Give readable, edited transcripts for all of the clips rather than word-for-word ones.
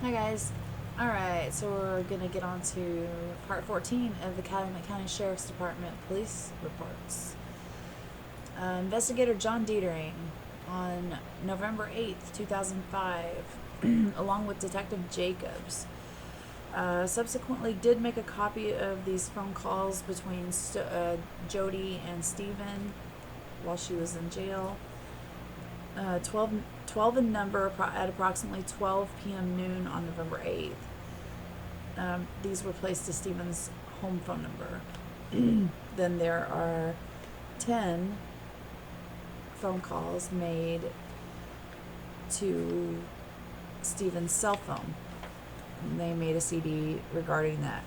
Hi guys. Alright, so we're gonna get on to part 14 of the Calumet County Sheriff's Department police reports. Investigator John Dietering on November 8th, 2005, along with Detective Jacobs, subsequently did make a copy of these phone calls between Jody and Stephen while she was in jail. 12 in number at approximately 12 p.m. noon on November 8th. These were placed to Stephen's home phone number. Then there are 10 phone calls made to Stephen's cell phone. And they made a CD regarding that.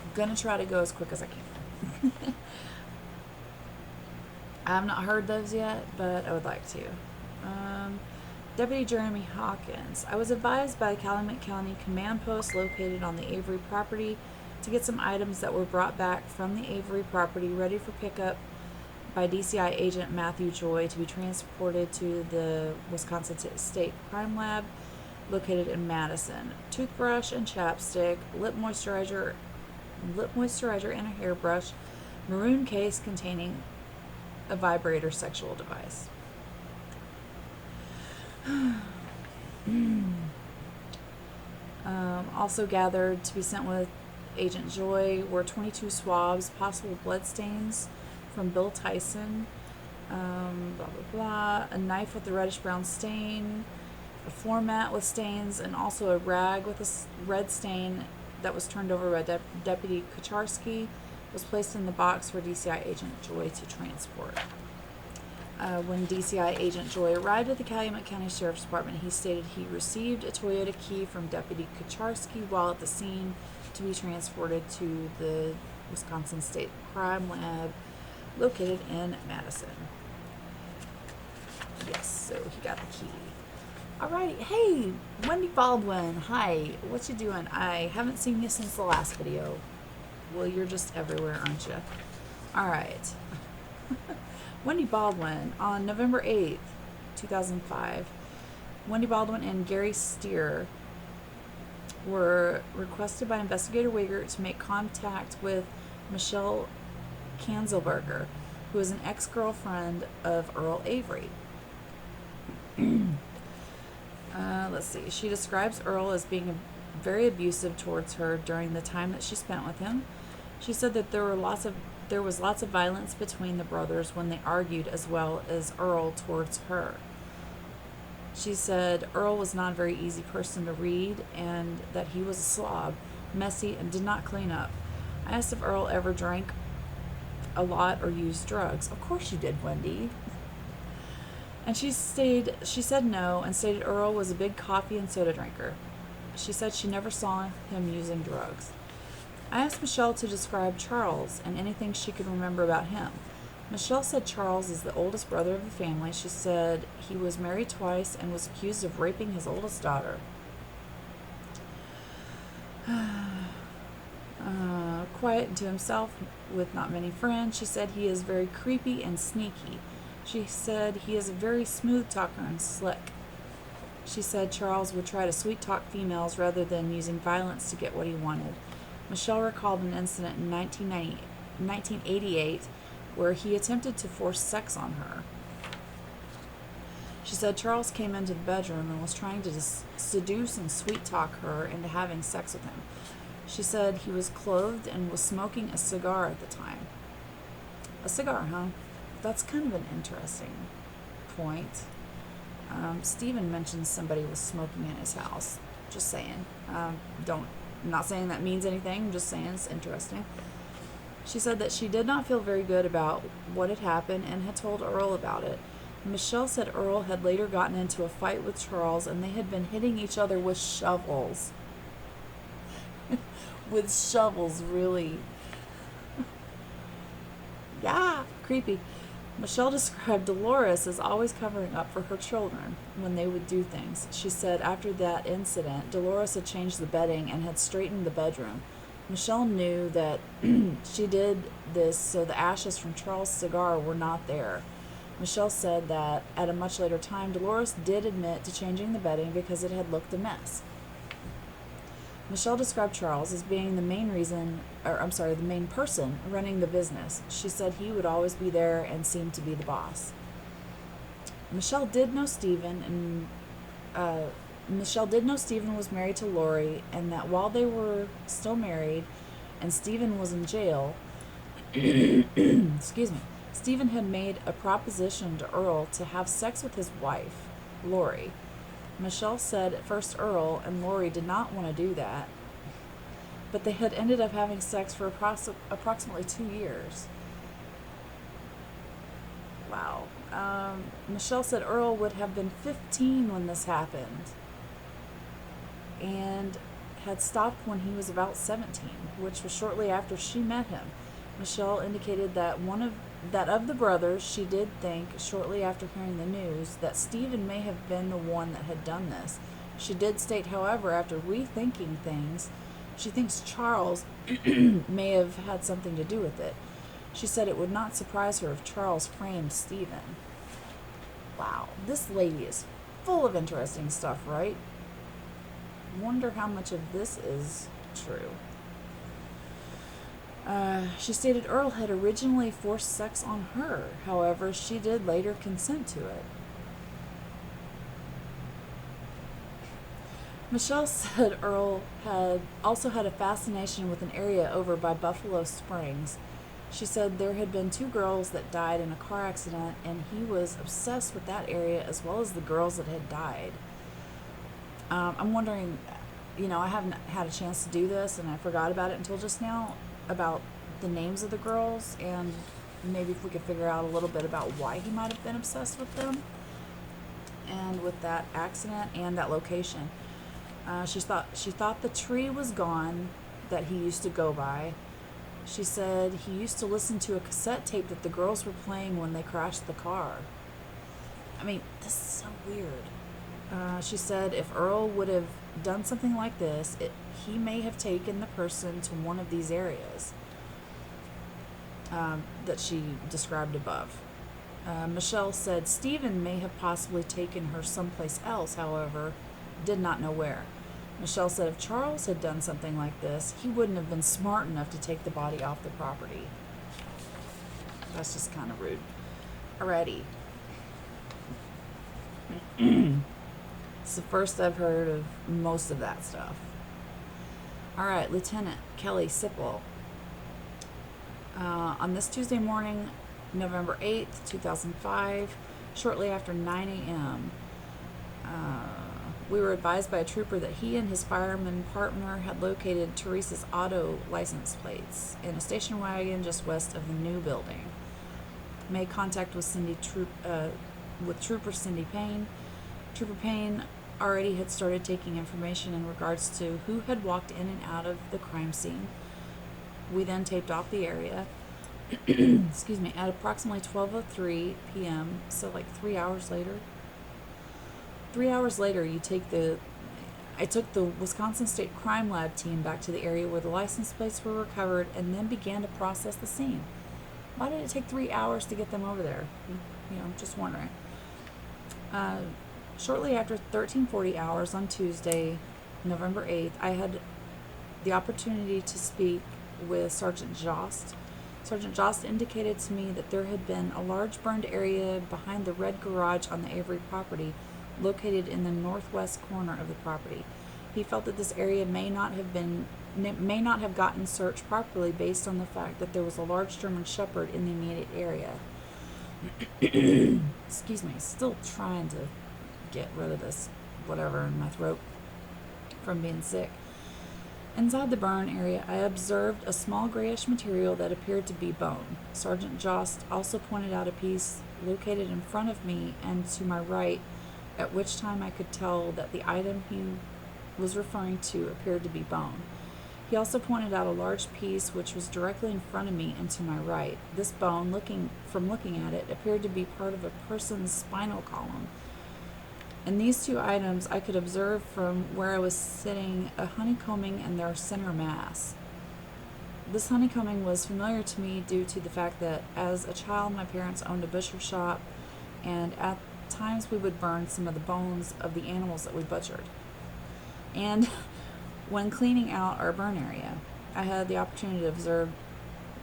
I'm gonna try to go as quick as I can. I have not heard those yet, but I would like to. Deputy Jeremy Hawkins. I was advised by Calumet County Command Post located on the Avery property to get some items that were brought back from the Avery property ready for pickup by DCI agent Matthew Joy to be transported to the Wisconsin State Crime Lab located in Madison. Toothbrush and chapstick, lip moisturizer and a hairbrush, maroon case containing a vibrator sexual device. Also gathered to be sent with Agent Joy were 22 swabs, possible blood stains from Bill Tyson, blah, blah, blah, a knife with a reddish-brown stain, a floor mat with stains, and also a rag with a red stain that was turned over by Deputy Kucharski was placed in the box for DCI Agent Joy to transport. When DCI Agent Joy arrived at the Calumet County Sheriff's Department, he stated he received a Toyota key from Deputy Kucharski while at the scene to be transported to the Wisconsin State Crime Lab located in Madison. Yes, so he got the key. Alrighty, hey, Wendy Baldwin, hi, what you doing? I haven't seen you since the last video. Well, you're just everywhere, aren't you? Alright. Wendy Baldwin, on November 8th, 2005, Wendy Baldwin and Gary Steer were requested by Investigator Wigert to make contact with Michelle Kanzelberger, who is an ex-girlfriend of Earl Avery. Let's see. She describes Earl as being very abusive towards her during the time that she spent with him. She said that there was lots of violence between the brothers when they argued, as well as Earl towards her. She said Earl was not a very easy person to read and that he was a slob, messy, and did not clean up. I asked if Earl ever drank a lot or used drugs. Of course you did, Wendy. And she said no and stated Earl was a big coffee and soda drinker. She said she never saw him using drugs. I asked Michelle to describe Charles and anything she could remember about him. Michelle said Charles is the oldest brother of the family. She said he was married twice and was accused of raping his oldest daughter. Quiet and to himself with not many friends. She said he is very creepy and sneaky. She said he is a very smooth talker and slick. She said Charles would try to sweet talk females rather than using violence to get what he wanted. Michelle recalled an incident in 1988 where he attempted to force sex on her. She said Charles came into the bedroom and was trying to seduce and sweet talk her into having sex with him. She said he was clothed and was smoking a cigar at the time. A cigar, huh? That's kind of an interesting point. Stephen mentioned somebody was smoking in his house. Just saying. I'm not saying that means anything. I'm just saying it's interesting. She said that she did not feel very good about what had happened and had told Earl about it. Michelle said Earl had later gotten into a fight with Charles and they had been hitting each other with shovels. With shovels, really. Yeah, creepy. Michelle described Dolores as always covering up for her children when they would do things. She said after that incident, Dolores had changed the bedding and had straightened the bedroom. Michelle knew that she did this so the ashes from Charles' cigar were not there. Michelle said that at a much later time, Dolores did admit to changing the bedding because it had looked a mess. Michelle described Charles as being the main person running the business. She said he would always be there and seemed to be the boss. Michelle did know Stephen was married to Lori, and that while they were still married and Stephen was in jail, excuse me, Stephen had made a proposition to Earl to have sex with his wife, Lori. Michelle said at first Earl and Lori did not want to do that, but they had ended up having sex for approximately 2 years. Wow. Michelle said Earl would have been 15 when this happened and had stopped when he was about 17, which was shortly after she met him. Michelle indicated that of the brothers, she did think, shortly after hearing the news, that Stephen may have been the one that had done this. She did state, however, after rethinking things, she thinks Charles may have had something to do with it. She said it would not surprise her if Charles framed Stephen. Wow, this lady is full of interesting stuff, right? Wonder how much of this is true. She stated Earl had originally forced sex on her. However, she did later consent to it. Michelle said Earl had also had a fascination with an area over by Buffalo Springs. She said there had been 2 girls that died in a car accident, and he was obsessed with that area as well as the girls that had died. I'm wondering, I haven't had a chance to do this, and I forgot about it until just now, about the names of the girls, and maybe if we could figure out a little bit about why he might have been obsessed with them and with that accident and that location. She thought the tree was gone that he used to go by. She said he used to listen to a cassette tape that the girls were playing when they crashed the car. I mean, this is so weird. She said if Earl would have done something like this, he may have taken the person to one of these areas that she described above. Michelle said Stephen may have possibly taken her someplace else, however, did not know where. Michelle said if Charles had done something like this, he wouldn't have been smart enough to take the body off the property. That's just kind of rude. Alrighty. It's the first I've heard of most of that stuff. Alright, Lieutenant Kelly Sipple. On this Tuesday morning, November 8th, 2005, shortly after 9 a.m., we were advised by a trooper that he and his fireman partner had located Teresa's auto license plates in a station wagon just west of the new building. Made contact with Trooper Cindy Payne. Trooper Payne already had started taking information in regards to who had walked in and out of the crime scene. We then taped off the area. Excuse me, at approximately 12:03 p.m., so like 3 hours later. 3 hours later, I took the Wisconsin State Crime Lab team back to the area where the license plates were recovered and then began to process the scene. Why did it take 3 hours to get them over there? Just wondering. Shortly after 1340 hours on Tuesday, November 8th, I had the opportunity to speak with Sergeant Jost. Sergeant Jost indicated to me that there had been a large burned area behind the red garage on the Avery property, located in the northwest corner of the property. He felt that this area may not have gotten searched properly based on the fact that there was a large German Shepherd in the immediate area. Excuse me, still trying to get rid of this whatever in my throat from being sick. Inside the burn area, I observed a small grayish material that appeared to be bone. Sergeant Jost also pointed out a piece located in front of me and to my right, at which time I could tell that the item he was referring to appeared to be bone. He also pointed out a large piece which was directly in front of me and to my right. This bone, looking at it, appeared to be part of a person's spinal column. And these 2 items I could observe from where I was sitting, a honeycombing and their center mass. This honeycombing was familiar to me due to the fact that as a child my parents owned a butcher shop and at times we would burn some of the bones of the animals that we butchered. And when cleaning out our burn area, I had the opportunity to observe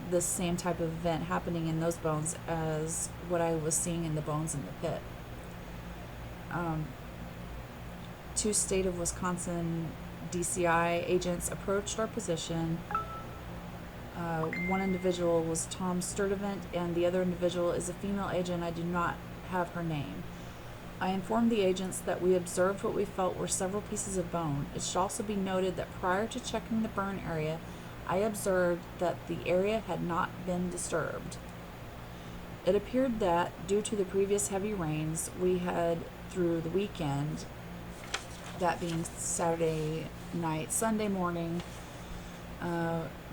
this same type of event happening in those bones as what I was seeing in the bones in the pit. Two state of Wisconsin DCI agents approached our position. One individual was Tom Sturdivant, and the other individual is a female agent. I do not have her name. I informed the agents that we observed what we felt were several pieces of bone. It should also be noted that prior to checking the burn area, I observed that the area had not been disturbed. It appeared that, due to the previous heavy rains we had through the weekend, that being Saturday night, Sunday morning,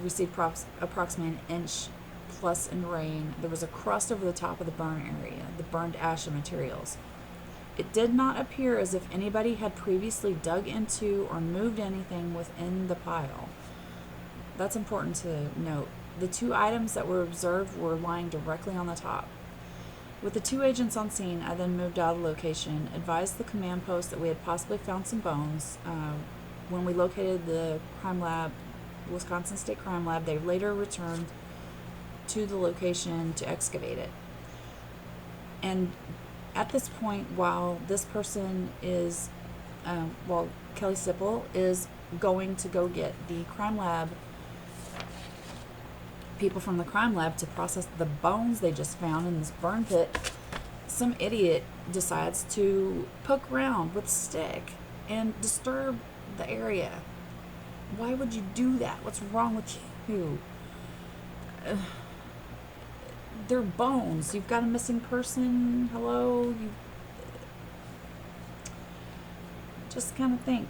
received approximately an inch plus in rain. There was a crust over the top of the burn area, the burned ash and materials. It did not appear as if anybody had previously dug into or moved anything within the pile. That's important to note. The two items that were observed were lying directly on the top. With the two agents on scene, I then moved out of the location, advised the command post that we had possibly found some bones. When we located the crime lab, Wisconsin State Crime Lab, they later returned to the location to excavate it. And at this point, while this person is, Kelly Sipple is going to go get the crime lab, people from the crime lab to process the bones they just found in this burn pit, some idiot decides to poke around with a stick and disturb the area. Why would you do that? What's wrong with you? They're bones. You've got a missing person. Hello? You just kind of think,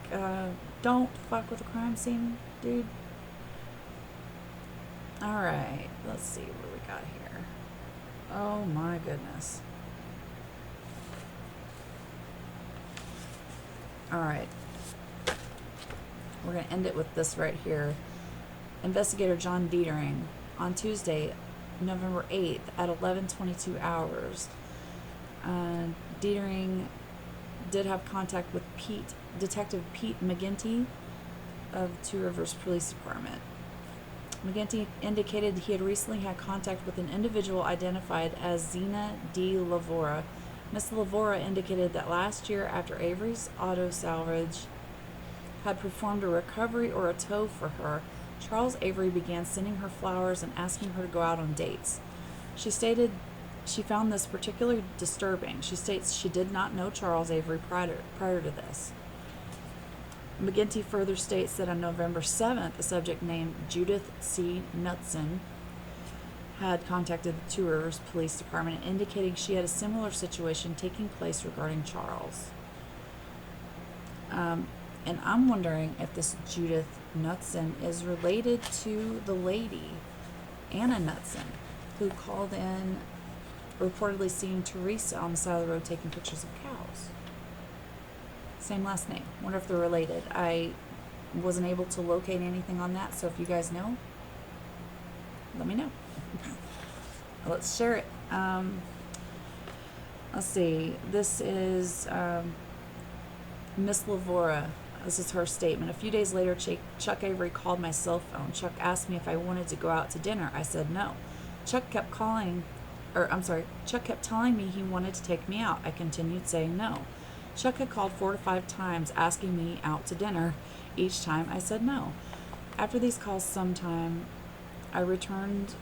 don't fuck with a crime scene, dude. Alright, let's see what we got here. Oh my goodness. Alright. We're going to end it with this right here. Investigator John Dietering, on Tuesday, November 8th at 11:22 hours. Dietering did have contact with Detective Pete McGinty of Two Rivers Police Department. McGinty indicated he had recently had contact with an individual identified as Zena D. Lavora. Miss Lavora indicated that last year, after Avery's Auto Salvage had performed a recovery or a tow for her, Charles Avery began sending her flowers and asking her to go out on dates. She stated she found this particularly disturbing. She states she did not know Charles Avery prior to this. McGinty further states that on November 7th, a subject named Judith C. Knutson had contacted the Two Rivers Police Department indicating she had a similar situation taking place regarding Charles. And I'm wondering if this Judith Knutson is related to the lady, Anna Knutson, who called in reportedly seeing Teresa on the side of the road taking pictures of cows. Same last name. Wonder if they're related. I wasn't able to locate anything on that, so if you guys know, let me know. Let's share it. Let's see. This is Miss Lavora. This is her statement. A few days later, Chuck Avery called my cell phone. Chuck asked me if I wanted to go out to dinner. I said no. Chuck kept telling me he wanted to take me out. I continued saying no. Chuck had called 4 to 5 times asking me out to dinner. Each time I said no. After these calls sometime, I returned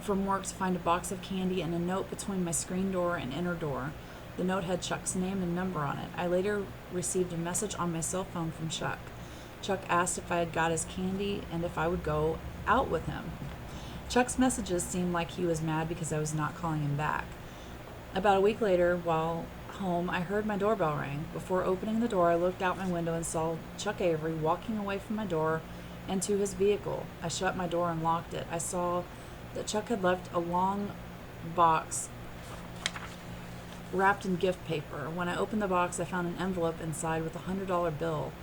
from work to find a box of candy and a note between my screen door and inner door. The note had Chuck's name and number on it. I later received a message on my cell phone from Chuck. Chuck asked if I had got his candy and if I would go out with him. Chuck's messages seemed like he was mad because I was not calling him back. About a week later, while home, I heard my doorbell ring. Before opening the door, I looked out my window and saw Chuck Avery walking away from my door and to his vehicle. I shut my door and locked it. I saw that Chuck had left a long box wrapped in gift paper. When I opened the box, I found an envelope inside with a $100 bill.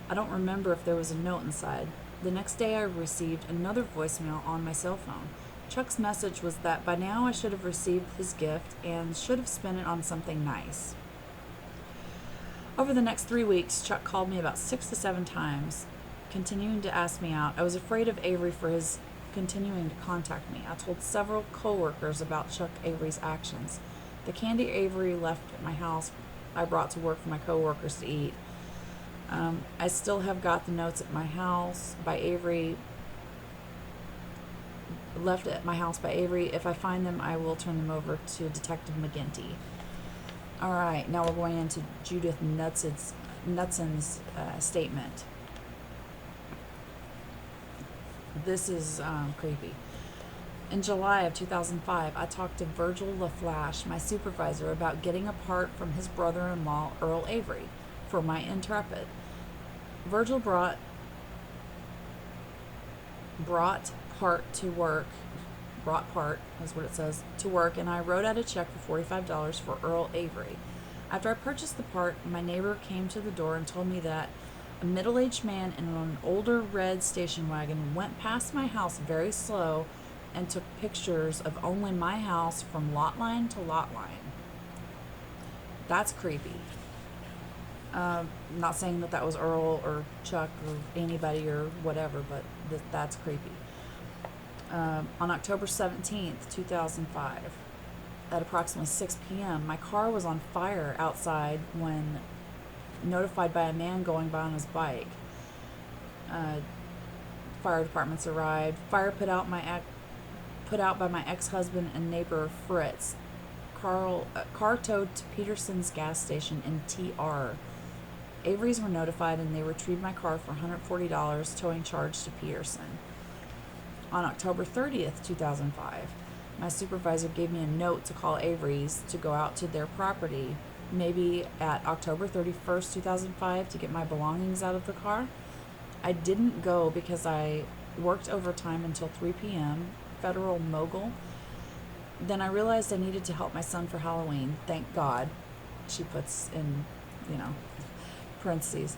I don't remember if there was a note inside. The next day, I received another voicemail on my cell phone. Chuck's message was that by now I should have received his gift and should have spent it on something nice. Over the next 3 weeks, Chuck called me about 6 to 7 times, continuing to ask me out. I was afraid of Avery for his continuing to contact me. I told several coworkers about Chuck Avery's actions. The candy Avery left at my house I brought to work for my coworkers to eat. I still have got the notes at my house by Avery, left at my house by Avery. If I find them, I will turn them over to Detective McGinty. All right, now we're going into Judith Knutson's statement. This is creepy. In July of 2005, I talked to Virgil LaFlash, my supervisor, about getting a part from his brother-in-law, Earl Avery, for my Intrepid. Virgil brought part is what it says, to work, and I wrote out a check for $45 for Earl Avery. After I purchased the part, my neighbor came to the door and told me that a middle-aged man in an older red station wagon went past my house very slow and took pictures of only my house from lot line to lot line. That's creepy. Not saying that was Earl or Chuck or anybody or whatever, but that's creepy. On October 17th, 2005, at approximately 6 p.m., my car was on fire outside when notified by a man going by on his bike. Fire departments arrived. Fire put out by my ex-husband and neighbor Fritz. Car towed to Peterson's gas station in TR. Averys were notified and they retrieved my car for $140 towing charge to Peterson. On October 30th, 2005, my supervisor gave me a note to call Averys to go out to their property, maybe at October 31st, 2005, to get my belongings out of the car. I didn't go because I worked overtime until 3 p.m., federal mogul. Then I realized I needed to help my son for Halloween. Thank God. She puts in, parentheses.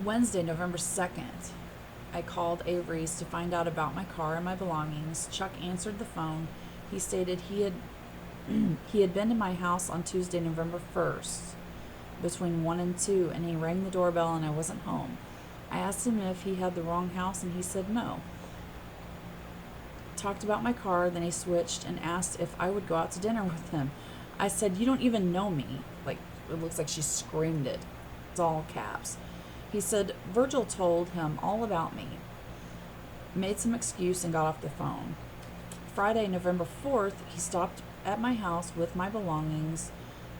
Wednesday, November 2nd, I called Avery's to find out about my car and my belongings. Chuck answered the phone. He stated he had been to my house on Tuesday, November 1st, between 1 and 2, and he rang the doorbell and I wasn't home. I asked him if he had the wrong house, and he said no. Talked about my car, then he switched and asked if I would go out to dinner with him. I said, "You don't even know me." Like, it looks like she screamed it. It's all caps. He said Virgil told him all about me. Made some excuse and got off the phone. Friday, November 4th, he stopped at my house with my belongings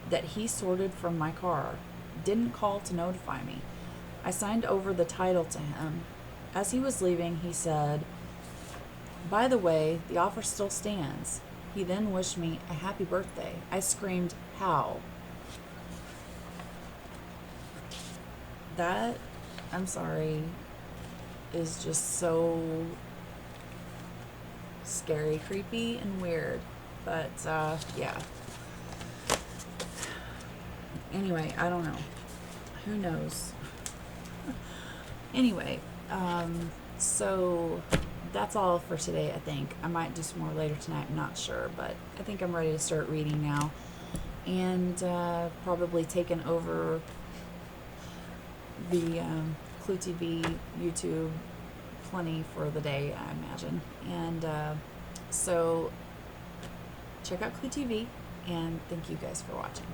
that he sorted from my car. Didn't call to notify me. I signed over the title to him. As he was leaving, he said, "By the way, the offer still stands." He then wished me a happy birthday. I screamed, "How?" That, I'm sorry, is just so scary, creepy, and weird. But, yeah. Anyway, I don't know. Who knows? Anyway, so that's all for today, I think. I might do some more later tonight, I'm not sure, but I think I'm ready to start reading now. And probably taking over the Clue TV, YouTube, plenty for the day, I imagine. And so check out Clue TV, and thank you guys for watching.